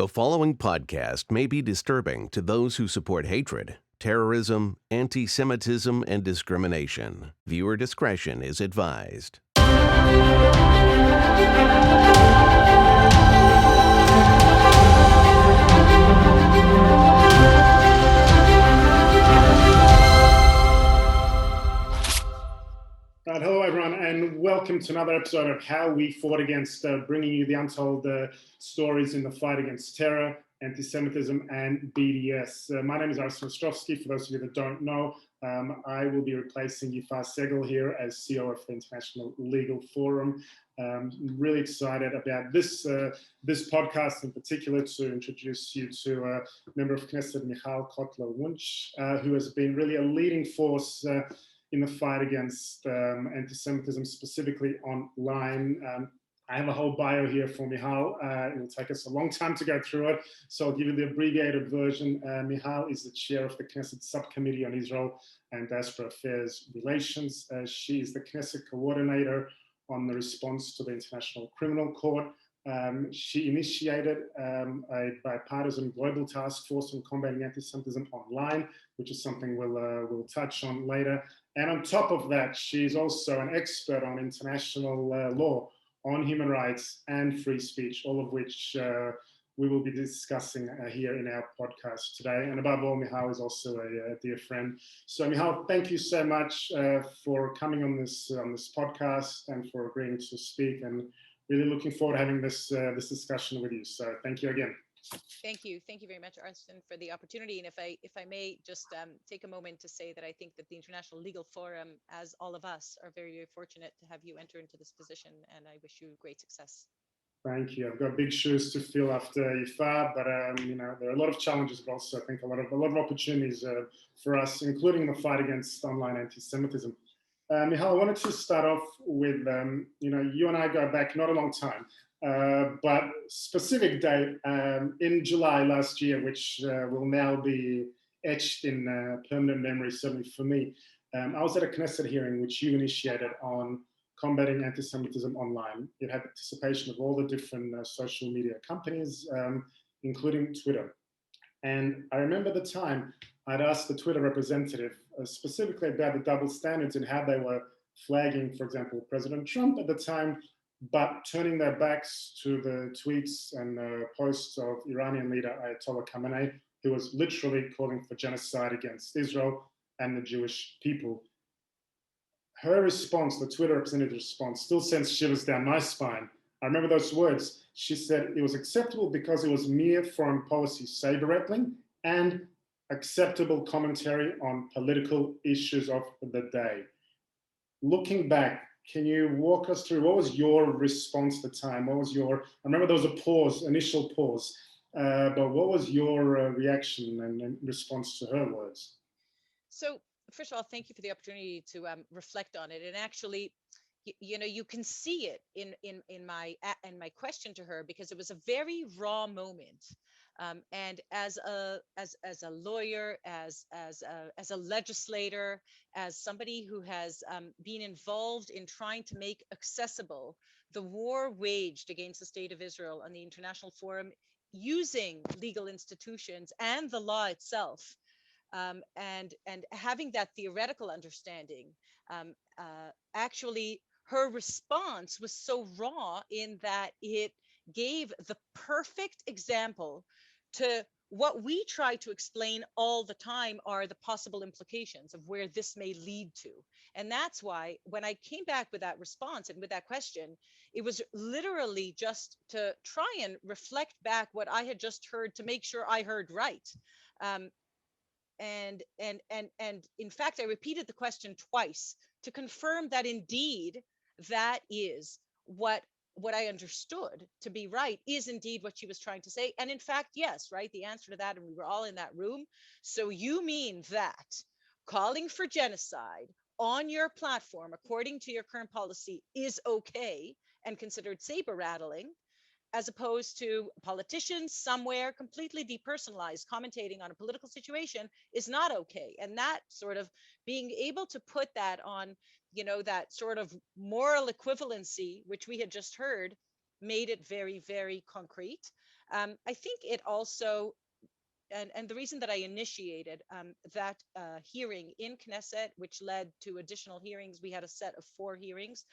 The following podcast may be disturbing to those who support hatred, terrorism, anti-Semitism, and discrimination. Viewer discretion is advised. Hello, everyone, and welcome to another episode of How We Fought Against, bringing you the untold stories in the fight against terror, anti-Semitism, and BDS. My name is Arsen Ostrovsky. For those of you that don't know, I will be replacing Yifar Segal here as CEO of the International Legal Forum. Really excited about this podcast in particular to introduce you to a member of Knesset, Michal Cotler-Wunsh, who has been really a leading force in the fight against anti-Semitism, specifically online. I have a whole bio here for Michal. It will take us a long time to go through it, so I'll give you the abbreviated version. Michal is the chair of the Knesset Subcommittee on Israel and Diaspora Relations. She is the Knesset coordinator on the response to the International Criminal Court. She initiated a bipartisan global task force on combating anti-Semitism online, which is something we'll touch on later. And on top of that, she's also an expert on international law, on human rights and free speech, all of which we will be discussing here in our podcast today. And above all, Michal is also a dear friend. So Michal, thank you so much for coming on this podcast and for agreeing to speak, and really looking forward to having this discussion with you. So thank you again. Thank you very much, Arsen, for the opportunity. And if I may just take a moment to say that I think that the International Legal Forum, as all of us, are very, very fortunate to have you enter into this position, and I wish you great success. Thank you. I've got big shoes to fill after Yifar, but there are a lot of challenges, but also I think a lot of opportunities for us, including the fight against online anti-Semitism. Michal, I wanted to start off with, you and I go back not a long time, but specific date in July last year, which will now be etched in permanent memory, certainly for me. I was at a Knesset hearing which you initiated on combating anti-Semitism online. It had participation of all the different social media companies, including Twitter. And I remember the time I'd asked the Twitter representative specifically about the double standards and how they were flagging, for example, President Trump at the time, but turning their backs to the tweets and posts of Iranian leader Ayatollah Khamenei, who was literally calling for genocide against Israel and the Jewish people. Her response, the Twitter representative's response, still sends shivers down my spine. I remember those words. She said it was acceptable because it was mere foreign policy saber-rattling and acceptable commentary on political issues of the day. Looking back, can you walk us through what was your response at the time? I remember there was a initial pause, but what was your reaction and response to her words? So, first of all, thank you for the opportunity to reflect on it. And actually, you can see it in my question to her, because it was a very raw moment. And as a lawyer, as a legislator, as somebody who has been involved in trying to make accessible the war waged against the state of Israel on the International Forum, using legal institutions and the law itself, and having that theoretical understanding, actually her response was so raw in that it gave the perfect example to what we try to explain all the time are the possible implications of where this may lead to. And that's why when I came back with that response and with that question, it was literally just to try and reflect back what I had just heard to make sure I heard right. And in fact, I repeated the question twice to confirm that indeed that is what I understood to be right, is indeed what she was trying to say. And in fact, yes, right, the answer to that, and we were all in that room. So you mean that calling for genocide on your platform, according to your current policy, is okay and considered saber rattling, as opposed to politicians somewhere completely depersonalized commentating on a political situation is not okay. And that sort of being able to put that on, that sort of moral equivalency, which we had just heard, made it very, very concrete. I think it also, and the reason that I initiated that hearing in Knesset, which led to additional hearings, we had a set of 4 hearings,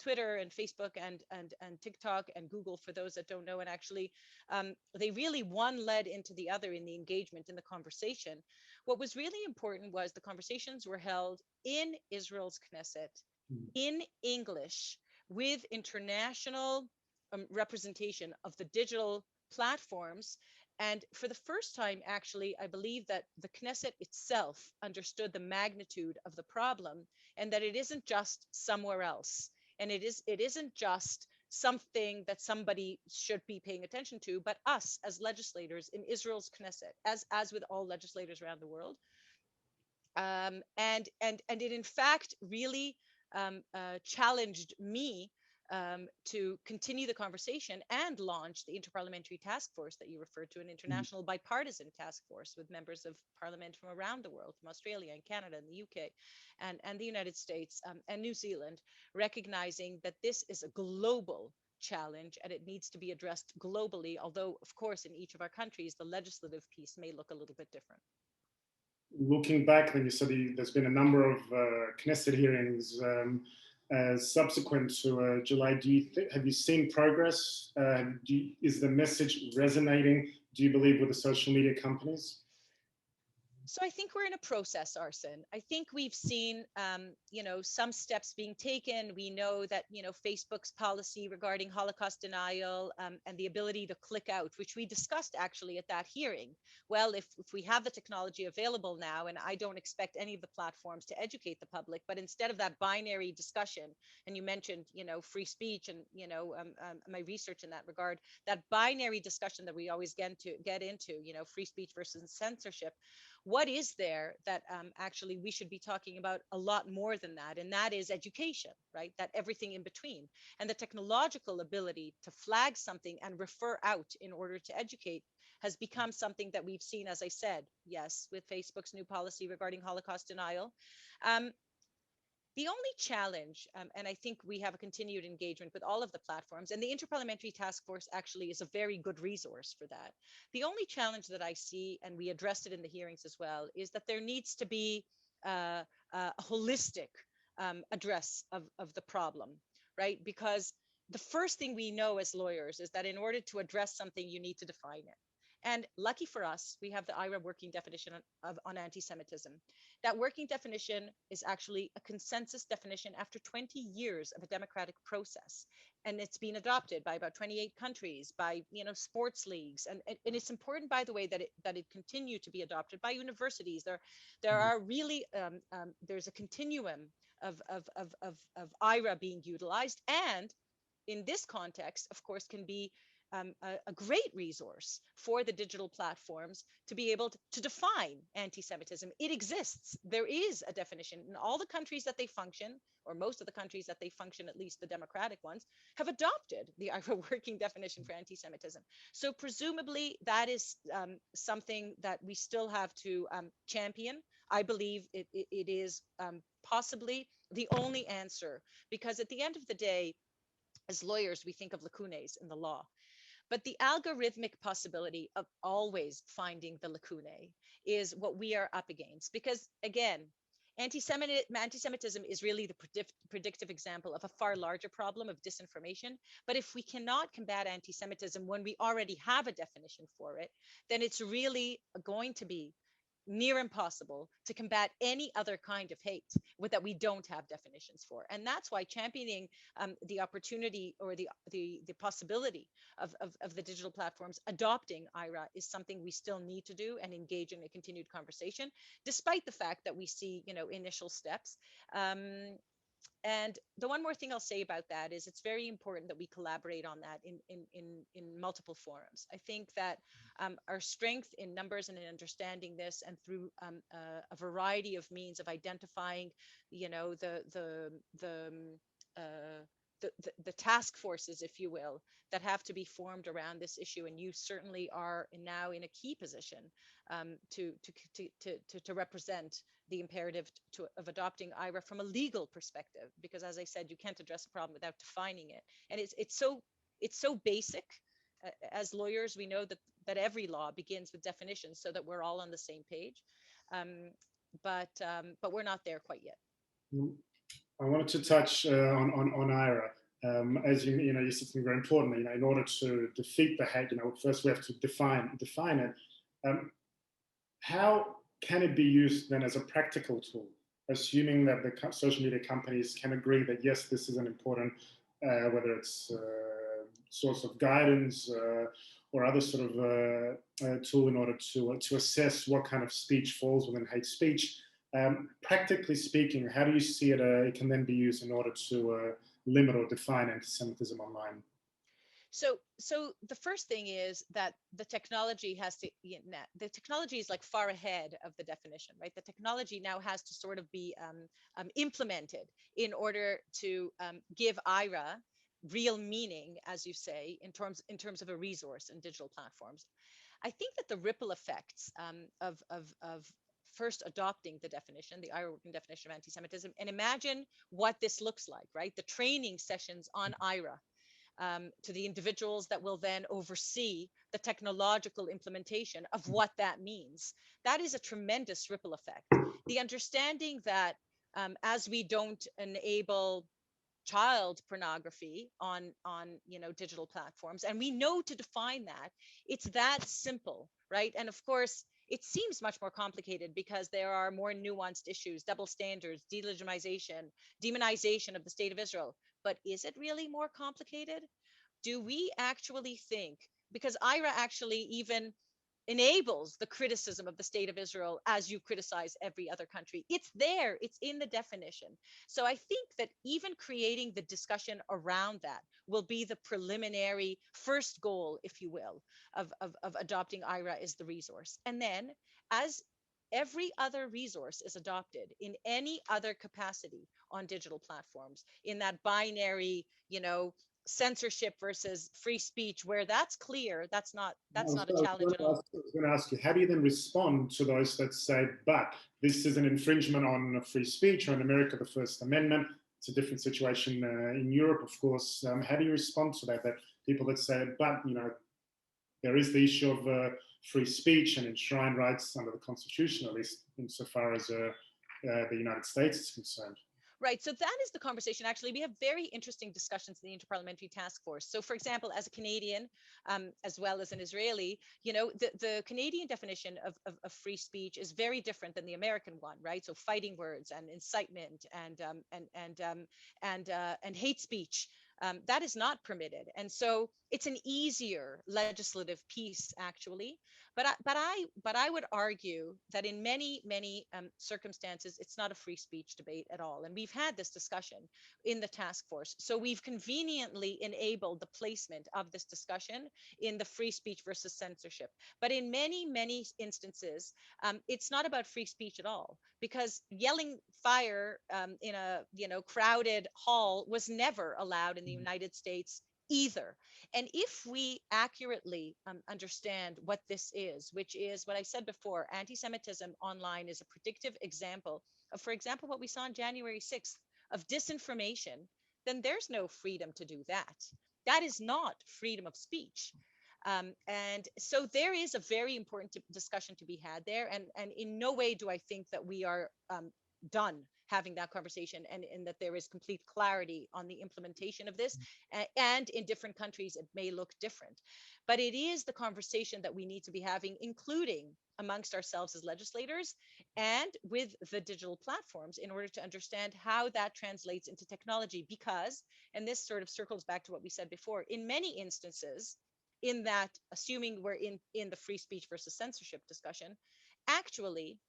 Twitter and Facebook and TikTok and Google, for those that don't know, and actually they really one led into the other in the engagement, in the conversation. What was really important was the conversations were held in Israel's Knesset, in English, with international representation of the digital platforms. And for the first time, actually, I believe that the Knesset itself understood the magnitude of the problem, and that it isn't just somewhere else. And it isn't just something that somebody should be paying attention to, but us as legislators in Israel's Knesset, as with all legislators around the world. And it in fact really challenged me to continue the conversation and launch the interparliamentary task force that you referred to, an international bipartisan task force with members of parliament from around the world, from Australia and Canada and the UK and the United States and New Zealand, recognizing that this is a global challenge and it needs to be addressed globally, although of course in each of our countries the legislative piece may look a little bit different. Looking back, then you said there's been a number of Knesset hearings subsequent to July. Have you seen progress? Is the message resonating, do you believe, with the social media companies? So I think we're in a process, Arsen. I think we've seen, some steps being taken. We know that, Facebook's policy regarding Holocaust denial and the ability to click out, which we discussed actually at that hearing. Well, if we have the technology available now, and I don't expect any of the platforms to educate the public, but instead of that binary discussion, and you mentioned, free speech and, my research in that regard, that binary discussion that we always get into, free speech versus censorship. What is there that actually we should be talking about a lot more than that? And that is education, right? That everything in between. And the technological ability to flag something and refer out in order to educate has become something that we've seen, as I said, yes, with Facebook's new policy regarding Holocaust denial. The only challenge, and I think we have a continued engagement with all of the platforms, and the Interparliamentary Task Force actually is a very good resource for that. The only challenge that I see, and we addressed it in the hearings as well, is that there needs to be a holistic address of the problem, right? Because the first thing we know as lawyers is that in order to address something, you need to define it. And lucky for us, we have the IHRA working definition on anti-Semitism. That working definition is actually a consensus definition after 20 years of a democratic process. And it's been adopted by about 28 countries, by sports leagues. And it's important, by the way, that it continue to be adopted by universities. There are really, there's a continuum of IHRA being utilized. And in this context, of course, can be a great resource for the digital platforms to be able to define anti-Semitism. It exists. There is a definition in all the countries that they function, or most of the countries that they function, at least the democratic ones, have adopted the IHRA working definition for anti-Semitism. So presumably that is something that we still have to champion. I believe it is possibly the only answer, because at the end of the day, as lawyers, we think of lacunae in the law. But the algorithmic possibility of always finding the lacunae is what we are up against. Because again, anti-Semitism is really the predictive example of a far larger problem of disinformation. But if we cannot combat anti-Semitism when we already have a definition for it, then it's really going to be near impossible to combat any other kind of hate that we don't have definitions for. And that's why championing the opportunity or the possibility of the digital platforms adopting IHRA is something we still need to do and engage in a continued conversation, despite the fact that we see, initial steps. And the one more thing I'll say about that is it's very important that we collaborate on that in multiple forums. I think that our strength in numbers and in understanding this, and through a variety of means of identifying, the task forces, if you will, that have to be formed around this issue, and you certainly are now in a key position to represent the imperative of adopting IHRA from a legal perspective, because as I said, you can't address a problem without defining it, and it's so basic as lawyers, we know that every law begins with definitions so that we're all on the same page. But we're not there quite yet. I wanted to touch on IHRA. As you said something very important. In order to defeat the hate, first we have to define it. How can it be used then as a practical tool, assuming that the social media companies can agree that yes, this is an important, whether it's source of guidance or other sort of tool in order to assess what kind of speech falls within hate speech. Practically speaking, how do you see it can then be used in order to limit or define anti-Semitism online? So the first thing is that the technology has to, the technology is like far ahead of the definition, right? The technology now has to sort of be implemented in order to give IHRA real meaning, as you say, in terms of a resource in digital platforms. I think that the ripple effects of first adopting the definition, the IHRA working definition of anti-Semitism, and imagine what this looks like, right? The training sessions on IHRA. To the individuals that will then oversee the technological implementation of what that means. That is a tremendous ripple effect. The understanding that as we don't enable child pornography on digital platforms, and we know to define that, it's that simple, right? And of course, it seems much more complicated because there are more nuanced issues, double standards, demonization of the state of Israel. But is it really more complicated? Do we actually think, because IHRA actually even enables the criticism of the state of Israel as you criticize every other country. It's there, it's in the definition. So I think that even creating the discussion around that will be the preliminary first goal, if you will, of adopting IHRA as the resource. And then as every other resource is adopted in any other capacity on digital platforms, in that binary, censorship versus free speech, where that's clear, that's not a challenge at all. I was going to ask you, how do you then respond to those that say, but this is an infringement on free speech, or in America, the First Amendment? It's a different situation in Europe, of course. How do you respond to that? That people that say, but there is the issue of free speech and enshrined rights under the Constitution, at least insofar as the United States is concerned. Right. So that is the conversation. Actually, we have very interesting discussions in the Interparliamentary Task Force. So, for example, as a Canadian, as well as an Israeli, the Canadian definition of free speech is very different than the American one, right? So, fighting words and incitement and hate speech. That is not permitted, and so it's an easier legislative piece, actually. But I would argue that in many circumstances, it's not a free speech debate at all. And we've had this discussion in the task force. So we've conveniently enabled the placement of this discussion in the free speech versus censorship. But in many instances, it's not about free speech at all, because yelling fire in a crowded hall was never allowed in the United States either. And if we accurately understand what this is, which is what I said before, anti-Semitism online is a predictive example of, for example, what we saw on January 6th of disinformation, then there's no freedom to do that. That is not freedom of speech. And so there is a very important discussion to be had there. And in no way do I think that we are done having that conversation, and that there is complete clarity on the implementation of this. And in different countries, it may look different. But it is the conversation that we need to be having, including amongst ourselves as legislators and with the digital platforms, in order to understand how that translates into technology. Because, and this sort of circles back to what we said before, in many instances, in that, assuming we're in the free speech versus censorship discussion, actually,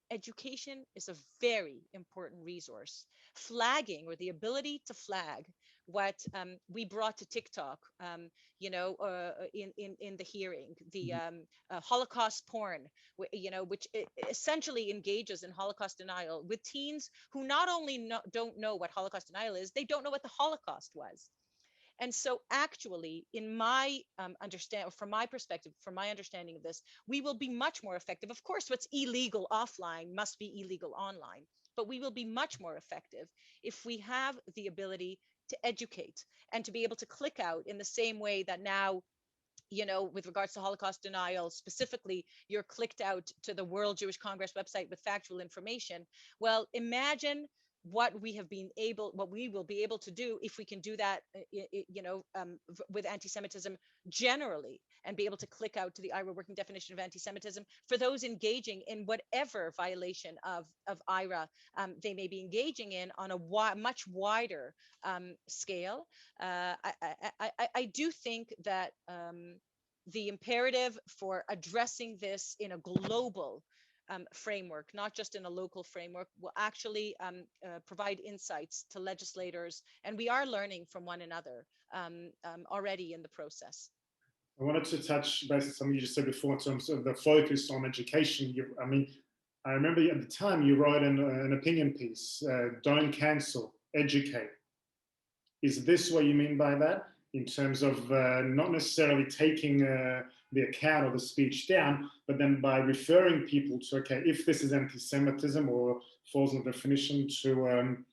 education is a very important resource. Flagging, or the ability to flag, what we brought to TikTok, in the hearing, the Holocaust porn, which essentially engages in Holocaust denial with teens who not only don't know what Holocaust denial is, they don't know what the Holocaust was. And so actually, in my from my perspective, from my understanding of this, we will be much more effective. Of course, what's illegal offline must be illegal online, but we will be much more effective if we have the ability to educate and to be able to click out in the same way that now with regards to Holocaust denial, specifically, you're clicked out to the World Jewish Congress website with factual information. Well, imagine what we will be able to do if we can do that, with anti-Semitism generally, and be able to click out to the IHRA working definition of anti-Semitism for those engaging in whatever violation of IHRA they may be engaging in on a much wider scale. I do think that the imperative for addressing this in a global framework, not just in a local framework, will actually provide insights to legislators. And we are learning from one another already in the process. I wanted to touch base on something you just said before in terms of the focus on education. I remember at the time you wrote an opinion piece, don't cancel, educate. Is this what you mean by that? In terms of not necessarily taking the account or the speech down, but then by referring people to, okay, if this is anti-Semitism or falls in the definition, to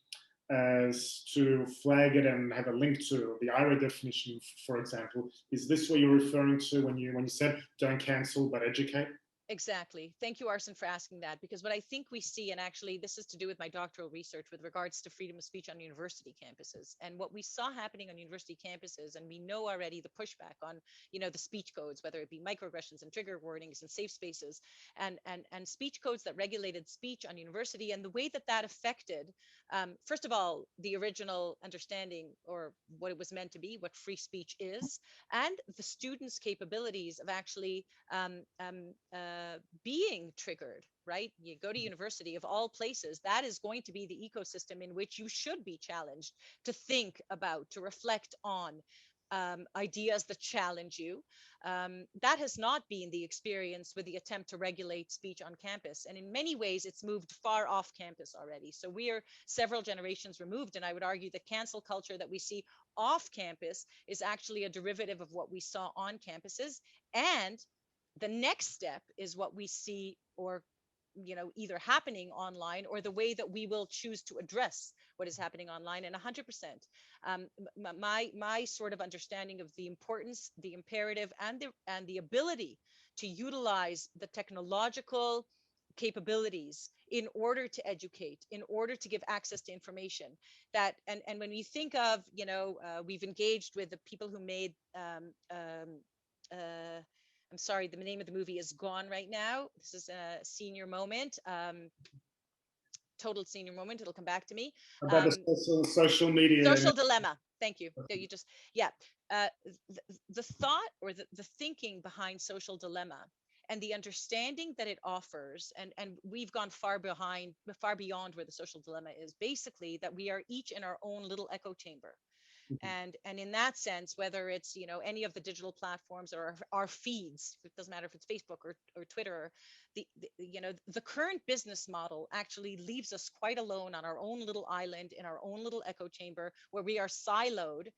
flag it and have a link to the IHRA definition, for example. Is this what you're referring to when you said don't cancel but educate? Exactly. Thank you, Arsen, for asking that, because what I think we see, and actually this is to do with my doctoral research with regards to freedom of speech on university campuses, and what we saw happening on university campuses, and we know already the pushback on, the speech codes, whether it be microaggressions and trigger warnings and safe spaces, and speech codes that regulated speech on university, and the way that affected, first of all, the original understanding or what it was meant to be, what free speech is, and the students' capabilities of actually being triggered, right? You go to university, of all places, that is going to be the ecosystem in which you should be challenged to think about, to reflect on ideas that challenge you. That has not been the experience with the attempt to regulate speech on campus. And in many ways, it's moved far off campus already. So we are several generations removed. And I would argue that cancel culture that we see off campus is actually a derivative of what we saw on campuses. And the next step is what we see, or either happening online, or the way that we will choose to address what is happening online. And 100%, my sort of understanding of the importance, the imperative, and the ability to utilize the technological capabilities in order to educate, in order to give access to information, that and when you think of, we've engaged with the people who made I'm sorry, the name of the movie is gone right now. This is a senior moment, total senior moment. It'll come back to me. About the social media. Social dilemma. Thank you. You just, yeah. The thought, or the thinking behind social dilemma, and the understanding that it offers, and we've gone far beyond where the social dilemma is, basically that we are each in our own little echo chamber. And in that sense, whether it's any of the digital platforms or our feeds, it doesn't matter if it's Facebook or Twitter, the current business model actually leaves us quite alone on our own little island, in our own little echo chamber, where we are siloed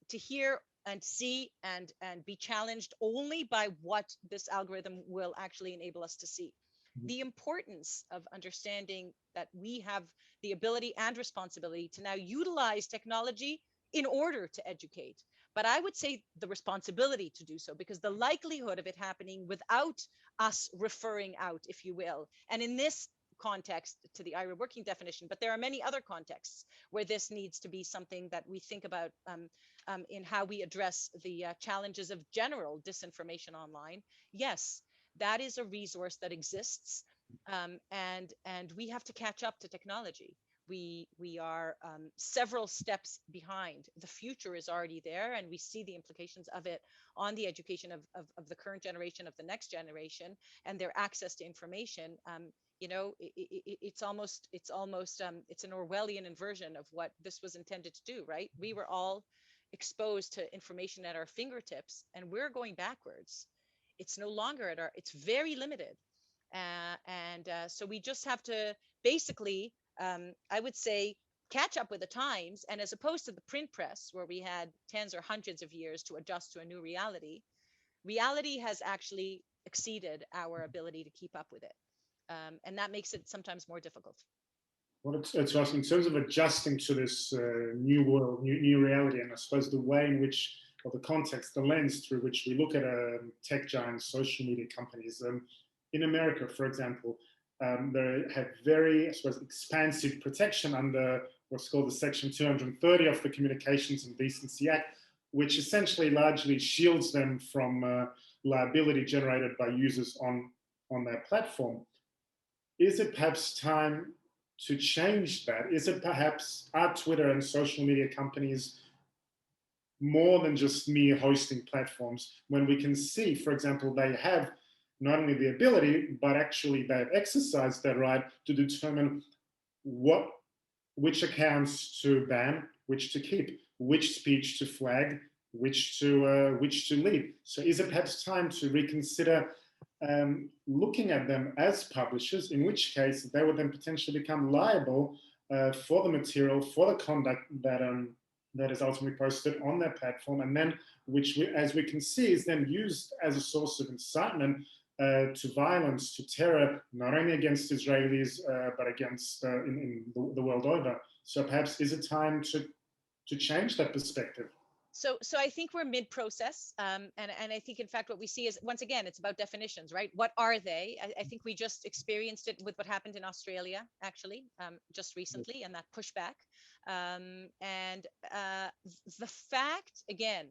to hear and see and be challenged only by what this algorithm will actually enable us to see. The importance of understanding that we have the ability and responsibility to now utilize technology in order to educate. But I would say the responsibility to do so, because the likelihood of it happening without us referring out, if you will, and in this context to the IHRA working definition, but there are many other contexts where this needs to be something that we think about in how we address the challenges of general disinformation online. Yes, that is a resource that exists, and we have to catch up to technology. We are several steps behind. The future is already there, and we see the implications of it on the education of the current generation, of the next generation, and their access to information. It's an Orwellian inversion of what this was intended to do, right? We were all exposed to information at our fingertips, and we're going backwards. It's no longer it's very limited. So we just have to basically, I would say, catch up with the times. And as opposed to the print press, where we had tens or hundreds of years to adjust to a new reality, reality has actually exceeded our ability to keep up with it. And that makes it sometimes more difficult. Well, it's in terms of adjusting to this new world, new reality, and I suppose the way in which or the context, the lens through which we look at tech giants, social media companies. In America, for example, they have very, I suppose, expansive protection under what's called the Section 230 of the Communications and Decency Act, which essentially largely shields them from liability generated by users on their platform. Is it perhaps time to change that? Is it perhaps, are Twitter and social media companies more than just mere hosting platforms, when we can see, for example, they have not only the ability, but actually they've exercised that right to determine which accounts to ban, which to keep, which speech to flag, which to leave. So is it perhaps time to reconsider looking at them as publishers, in which case they would then potentially become liable for the material, for the conduct that is ultimately posted on their platform, and then which, as we can see, is then used as a source of incitement to violence, to terror, not only against Israelis, but against in the world over. So perhaps is it time to change that perspective? So I think we're mid-process, and I think, in fact, what we see is, once again, it's about definitions, right? What are they? I think we just experienced it with what happened in Australia, actually, just recently, and that pushback. And the fact, again,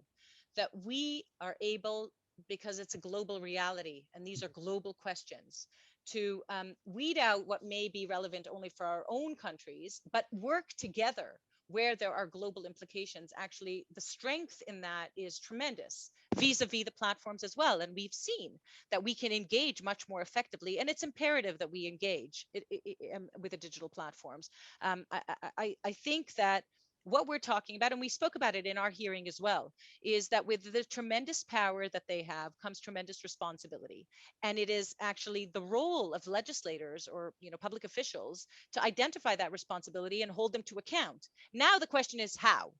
that we are able, because it's a global reality, and these are global questions, to weed out what may be relevant only for our own countries, but work together where there are global implications. Actually, the strength in that is tremendous vis-a-vis the platforms as well. And we've seen that we can engage much more effectively, and it's imperative that we engage with the digital platforms. I think that what we're talking about, and we spoke about it in our hearing as well, is that with the tremendous power that they have comes tremendous responsibility. And it is actually the role of legislators or public officials to identify that responsibility and hold them to account. Now the question is how.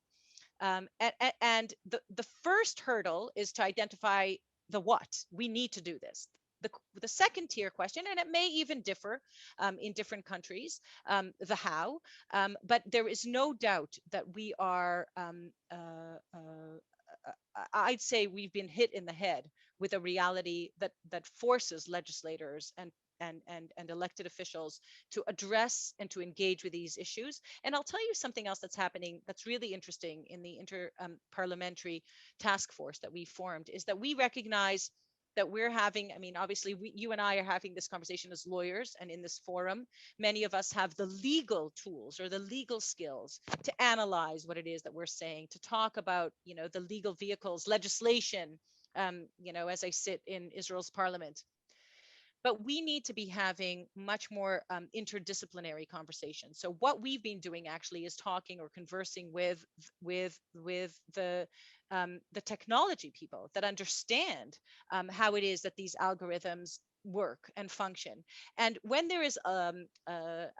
And the first hurdle is to identify the what. We need to do this. The second tier question, and it may even differ in different countries, the how, but there is no doubt that we are, I'd say we've been hit in the head with a reality that forces legislators and elected officials to address and to engage with these issues. And I'll tell you something else that's happening that's really interesting in the inter-parliamentary task force that we formed, is that we recognize that we're having, I mean, obviously you and I are having this conversation as lawyers, and in this forum, many of us have the legal tools or the legal skills to analyze what it is that we're saying, to talk about, the legal vehicles, legislation, as I sit in Israel's parliament. But we need to be having much more interdisciplinary conversations. So what we've been doing actually is talking or conversing with the technology people that understand how it is that these algorithms work and function. And when there is a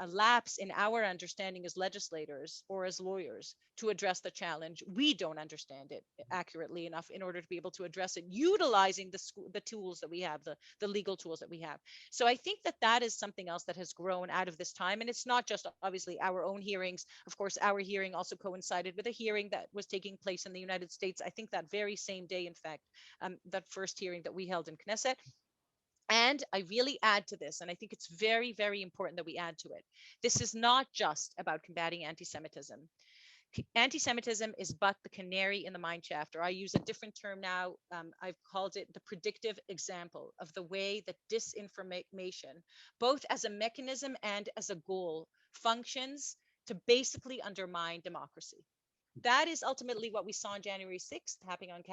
lapse in our understanding as legislators or as lawyers to address the challenge, we don't understand it accurately enough in order to be able to address it utilizing the tools that we have, the legal tools that we have. So I think that is something else that has grown out of this time. And it's not just obviously our own hearings. Of course, our hearing also coincided with a hearing that was taking place in the United States, I think that very same day, in fact, that first hearing that we held in Knesset. And I really add to this, and I think it's very, very important that we add to it. This is not just about combating anti-Semitism. Anti-Semitism is but the canary in the mine shaft, or I use a different term now. I've called it the predictive example of the way that disinformation, both as a mechanism and as a goal, functions to basically undermine democracy. That is ultimately what we saw on January 6th happening on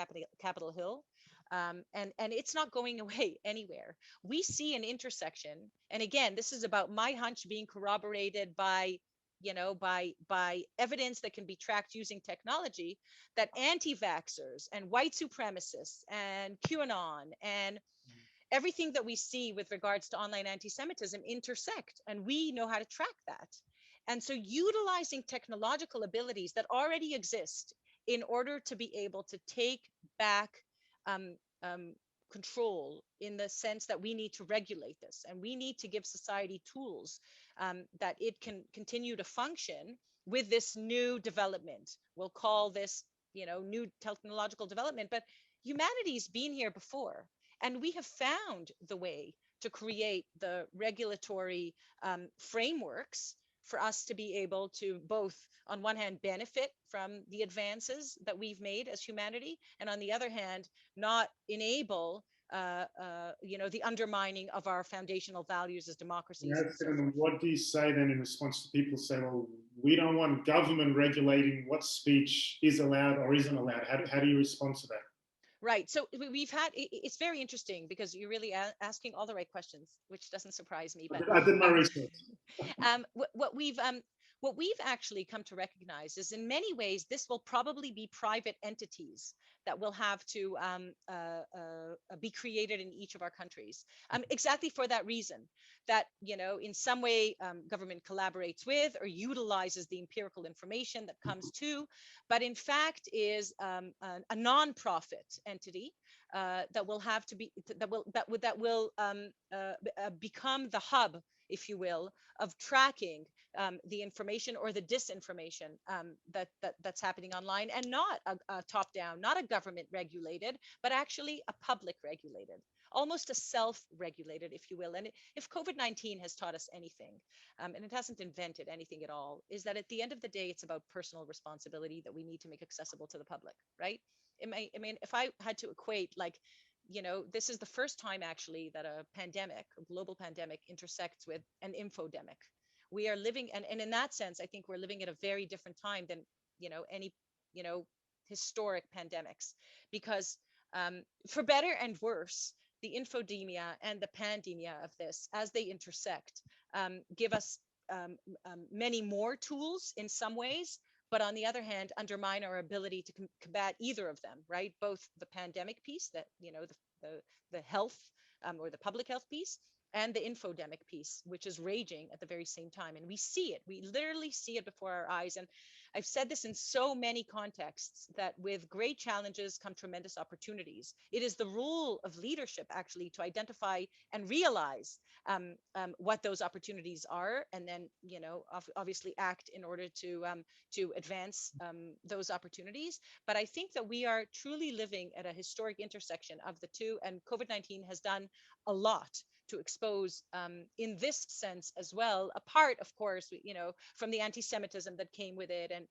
Capitol Hill. And it's not going away anywhere. We see an intersection. And again, this is about my hunch being corroborated by evidence that can be tracked using technology, that anti-vaxxers and white supremacists and QAnon and everything that we see with regards to online anti-Semitism intersect, and we know how to track that. And so utilizing technological abilities that already exist in order to be able to take back control, in the sense that we need to regulate this and we need to give society tools that it can continue to function with this new development. We'll call this new technological development, but humanity's been here before, and we have found the way to create the regulatory frameworks for us to be able to both, on one hand, benefit from the advances that we've made as humanity, and on the other hand, not enable the undermining of our foundational values as democracies and so And forth. what do you say then in response to people say, well, we don't want government regulating what speech is allowed or isn't allowed? How do you respond to that? Right. So we've had, it's very interesting because you're really asking all the right questions, which doesn't surprise me. But I did my um, research. what we've actually come to recognize is, in many ways, this will probably be private entities that will have to be created in each of our countries, exactly for that reason, that in some way government collaborates with or utilizes the empirical information that comes to, but in fact is a non-profit entity that will have to be become the hub, if you will, of tracking the information or the disinformation that's happening online, and not a top-down, not a government regulated, but actually a public regulated, almost a self-regulated, if you will. And if COVID-19 has taught us anything, and it hasn't invented anything at all, is that at the end of the day, it's about personal responsibility that we need to make accessible to the public, right? I mean, if I had to equate, like, this is the first time actually that a pandemic, a global pandemic, intersects with an infodemic. We are living, and in that sense, I think we're living at a very different time than, any, historic pandemics, because for better and worse, the infodemia and the pandemia of this, as they intersect, give us many more tools in some ways, but on the other hand, undermine our ability to combat either of them, right? Both the pandemic piece, that, the health or the public health piece, and the infodemic piece, which is raging at the very same time. And we see it, we literally see it before our eyes. And I've said this in so many contexts, that with great challenges come tremendous opportunities. It is the role of leadership actually to identify and realize what those opportunities are, and then, obviously act in order to advance those opportunities. But I think that we are truly living at a historic intersection of the two, and COVID-19 has done a lot to expose, in this sense as well, apart, of course, from the anti-Semitism that came with it, and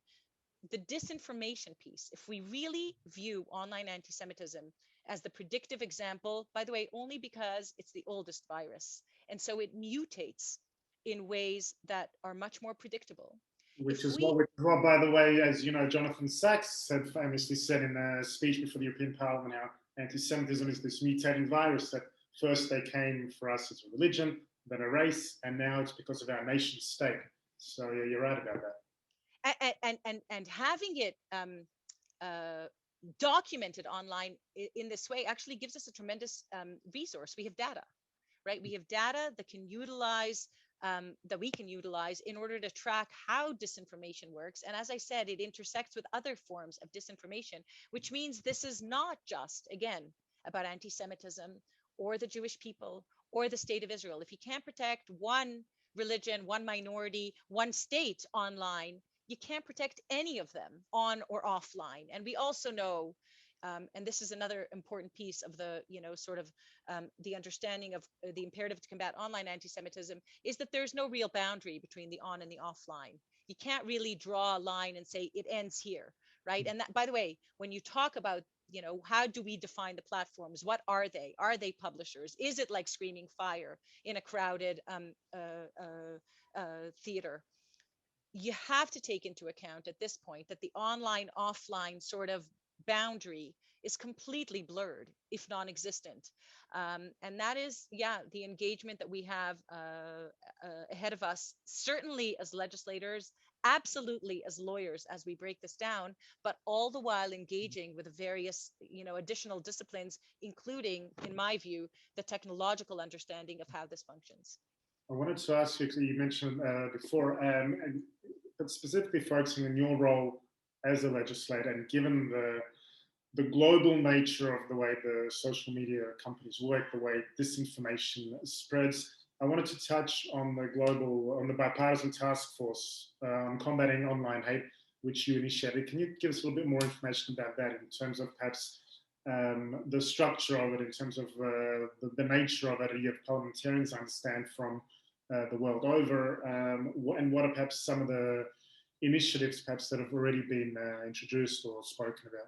the disinformation piece. If we really view online anti-Semitism as the predictive example, by the way, only because it's the oldest virus, and so it mutates in ways that are much more predictable. Which is what, by the way, as you know, Jonathan Sachs famously said in a speech before the European Parliament, how anti-Semitism is this mutating virus that first they came for us as a religion, then a race, and now it's because of our nation state. So yeah, you're right about that. And having it documented online in this way actually gives us a tremendous resource. We have data, right? We have data that we can utilize in order to track how disinformation works. And as I said, it intersects with other forms of disinformation, which means this is not just, again, about anti-Semitism or the Jewish people or the state of Israel. If you can't protect one religion, one minority, one state online, you can't protect any of them on or offline. And we also know, and this is another important piece of the, sort of the understanding of the imperative to combat online anti-Semitism, is that there's no real boundary between the on and the offline. You can't really draw a line and say it ends here, right? And that, by the way, when you talk about, how do we define the platforms? What are they? Are they publishers? Is it like screaming fire in a crowded theater? You have to take into account at this point that the online offline sort of boundary is completely blurred, if non-existent. And that is, the engagement that we have ahead of us, certainly as legislators, absolutely as lawyers, as we break this down, but all the while engaging with various, additional disciplines, including, in my view, the technological understanding of how this functions. I wanted to ask you, you mentioned before, but specifically focusing on your role as a legislator, and given the global nature of the way the social media companies work, the way disinformation spreads, I wanted to touch on the bipartisan task force on combating online hate. which you initiated. Can you give us a little bit more information about that in terms of perhaps the structure of it, in terms of the nature of it? You have parliamentarians, I understand, from the world over, and what are perhaps some of the initiatives perhaps that have already been introduced or spoken about?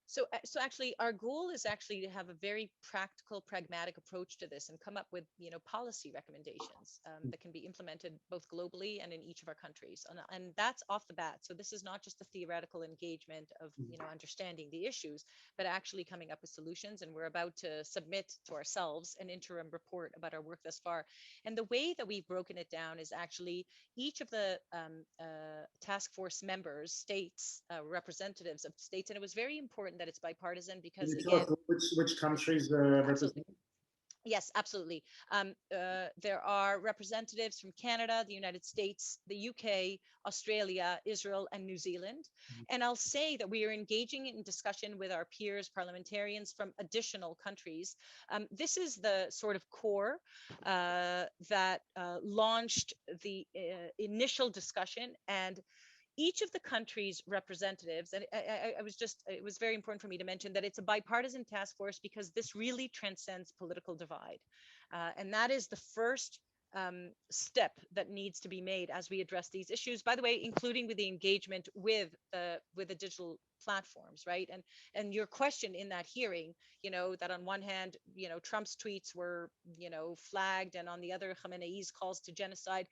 So actually, our goal is actually to have a very practical, pragmatic approach to this and come up with, policy recommendations that can be implemented both globally and in each of our countries. And that's off the bat. So this is not just the theoretical engagement of, understanding the issues, but actually coming up with solutions. And we're about to submit to ourselves an interim report about our work thus far. And the way that we've broken it down is actually each of the task force members, states, representatives of states, and it was very important that it's bipartisan because, can you tell again, us which countries represent? Yes, absolutely. There are representatives from Canada, the United States, the UK, Australia, Israel, and New Zealand. And I'll say that we are engaging in discussion with our peers, parliamentarians from additional countries. This is the sort of core that launched the initial discussion, and each of the country's representatives, and it was very important for me to mention that it's a bipartisan task force because this really transcends political divide. And that is the first step that needs to be made as we address these issues, by the way, including with the engagement with the digital platforms, right? And your question in that hearing, that on one hand, Trump's tweets were, flagged, and on the other, Khamenei's calls to genocide.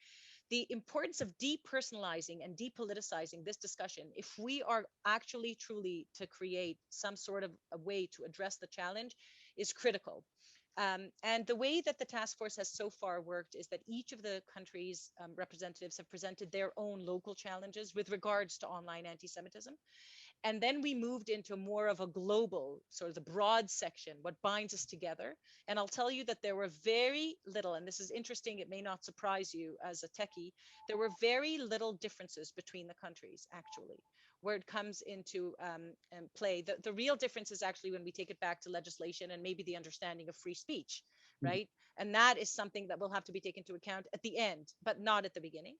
The importance of depersonalizing and depoliticizing this discussion, if we are actually truly to create some sort of a way to address the challenge, is critical. And the way that the task force has so far worked is that each of the countries' representatives have presented their own local challenges with regards to online anti-Semitism. And then we moved into more of a global, sort of the broad section, what binds us together. And I'll tell you that there were very little, and this is interesting, it may not surprise you as a techie, there were very little differences between the countries, actually, where it comes into play. The real difference is actually when we take it back to legislation and maybe the understanding of free speech, right? And that is something that will have to be taken into account at the end, but not at the beginning.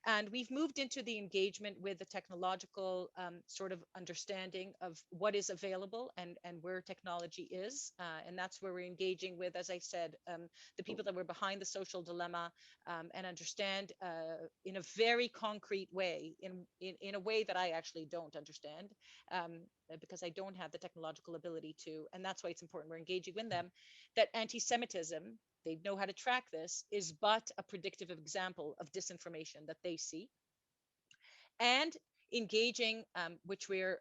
And we've moved into the engagement with the technological sort of understanding of what is available and where technology is. And that's where we're engaging with, as I said, the people that were behind the social dilemma, and understand in a very concrete way, in a way that I actually don't understand, because I don't have the technological ability to. And that's why it's important we're engaging with them, that anti-Semitism, they know how to track this, is but a predictive example of disinformation that they see. And engaging, which we're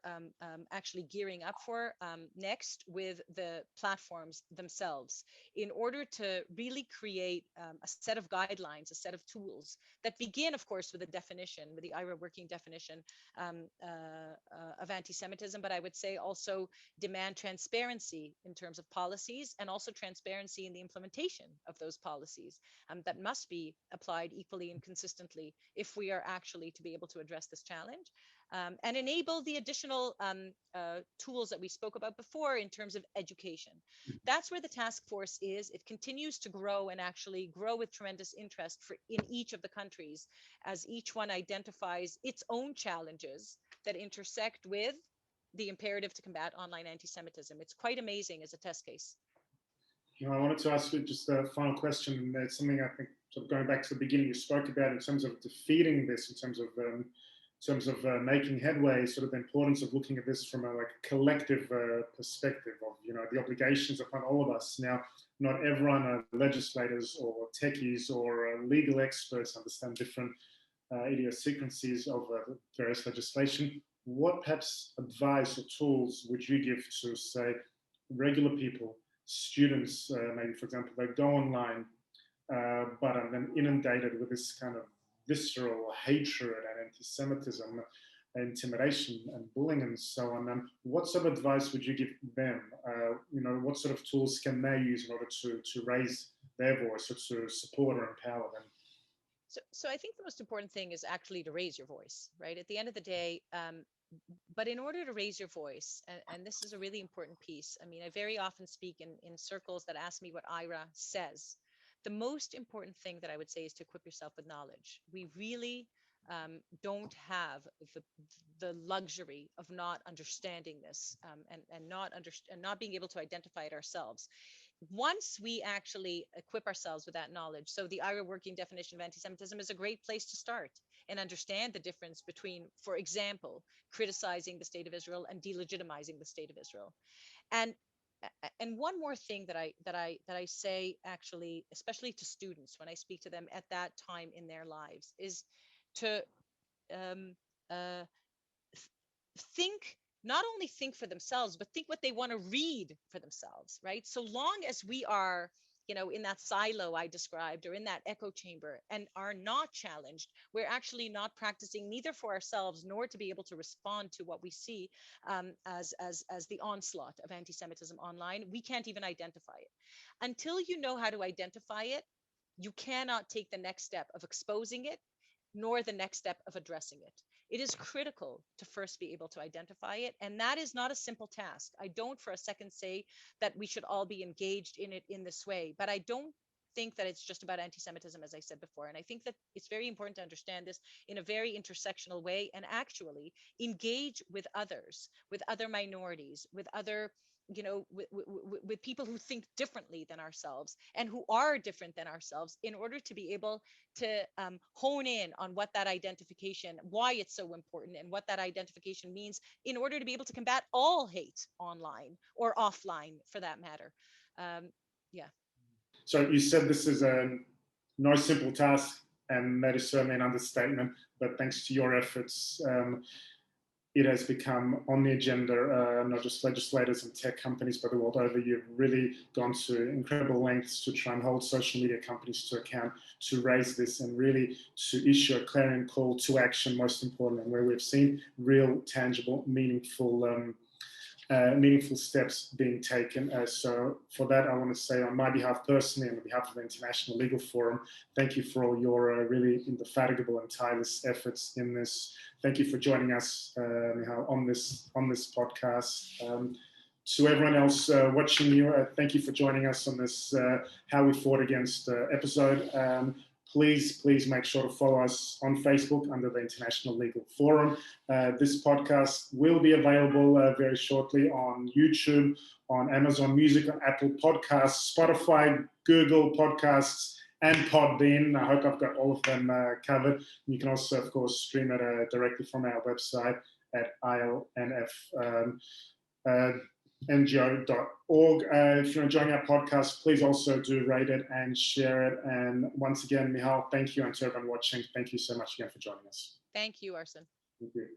actually gearing up for next with the platforms themselves, in order to really create a set of guidelines, a set of tools that begin, of course, with a definition, with the IHRA working definition of anti-Semitism, but I would say also demand transparency in terms of policies, and also transparency in the implementation of those policies that must be applied equally and consistently if we are actually to be able to address this challenge. And enable the additional tools that we spoke about before in terms of education. That's where the task force is. It continues to grow, and actually grow with tremendous interest in each of the countries, as each one identifies its own challenges that intersect with the imperative to combat online anti-Semitism. It's quite amazing as a test case. I wanted to ask you just a final question, and it's something I think, sort of going back to the beginning, you spoke about in terms of defeating this, in terms of making headway, sort of the importance of looking at this from a collective perspective of the obligations upon all of us. Now, not everyone are legislators or techies or legal experts, understand different idiosyncrasies of various legislation. What perhaps advice or tools would you give to, say, regular people, students, maybe, for example, they go online, but are then inundated with this kind of visceral hatred and anti-Semitism, intimidation and bullying and so on. What sort of advice would you give them? What sort of tools can they use in order to raise their voice or to support or empower them? So I think the most important thing is actually to raise your voice, right? At the end of the day, but in order to raise your voice, and this is a really important piece, I mean, I very often speak in circles that ask me what IHRA says. The most important thing that I would say is to equip yourself with knowledge. We really don't have the luxury of not understanding this, and not being able to identify it ourselves. Once we actually equip ourselves with that knowledge, so the IHRA working definition of anti-Semitism is a great place to start and understand the difference between, for example, criticizing the state of Israel and delegitimizing the state of Israel. And one more thing that I say, actually, especially to students when I speak to them at that time in their lives, is to think, not only think for themselves, but think what they want to read for themselves, right? So long as we are, in that silo I described, or in that echo chamber, and are not challenged, we're actually not practicing, neither for ourselves nor to be able to respond to what we see as the onslaught of anti-Semitism online. We can't even identify it. Until you know how to identify it, you cannot take the next step of exposing it, nor the next step of addressing it. It is critical to first be able to identify it. And that is not a simple task. I don't for a second say that we should all be engaged in it in this way, but I don't think that it's just about anti-Semitism, as I said before. And I think that it's very important to understand this in a very intersectional way, and actually engage with others, with other minorities, with other, with people who think differently than ourselves and who are different than ourselves, in order to be able to hone in on what that identification, why it's so important, and what that identification means, in order to be able to combat all hate online or offline, for that matter. Yeah. So you said this is no simple task, and that is certainly an understatement, but thanks to your efforts, it has become on the agenda, not just legislators and tech companies, but the world over. You've really gone to incredible lengths to try and hold social media companies to account, to raise this, and really to issue a clarion call to action, most importantly, where we've seen real, tangible, meaningful steps being taken. So for that, I want to say, on my behalf personally, and on behalf of the International Legal Forum, thank you for all your really indefatigable and tireless efforts in this. Thank you for joining us, Michal, on this podcast. To everyone else watching you, thank you for joining us on this How We Fought Against episode. Please make sure to follow us on Facebook under the International Legal Forum. This podcast will be available very shortly on YouTube, on Amazon Music, on Apple Podcasts, Spotify, Google Podcasts, and Podbean. I hope I've got all of them covered. You can also, of course, stream it directly from our website at ilnf.ngo.org. If you're enjoying our podcast, please also do rate it and share it. And once again, Michal, thank you. And to everyone watching, thank you so much again for joining us. Thank you, Arsen. Thank you.